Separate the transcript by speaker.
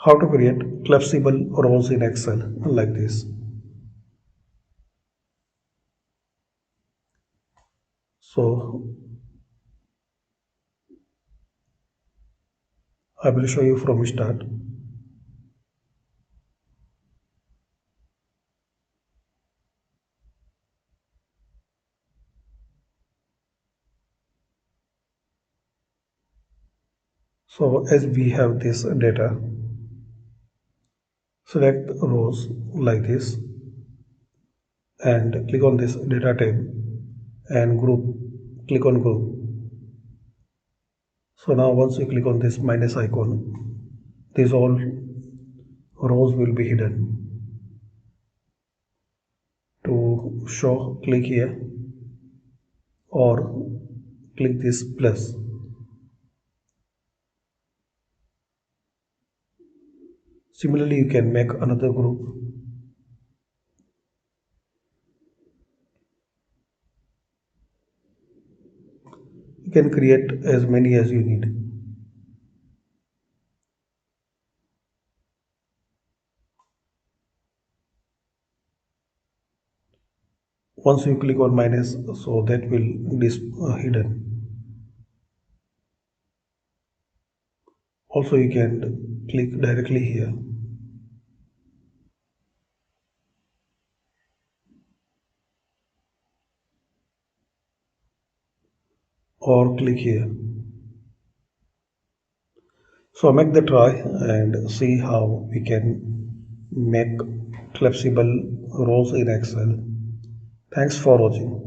Speaker 1: how to create collapsible rows in Excel like this. So I will show you from start. So as we have this data, select rows like this and click on this data tab and group, click on group. So now once you click on this minus icon, these all rows will be hidden. To show, click here or click this plus. Similarly, you can make another group. You can create as many as you need. Once you click on minus, so that will be hidden. Also, you can click directly here or click here. So make the try and see how we can make collapsible rows in Excel. Thanks for watching.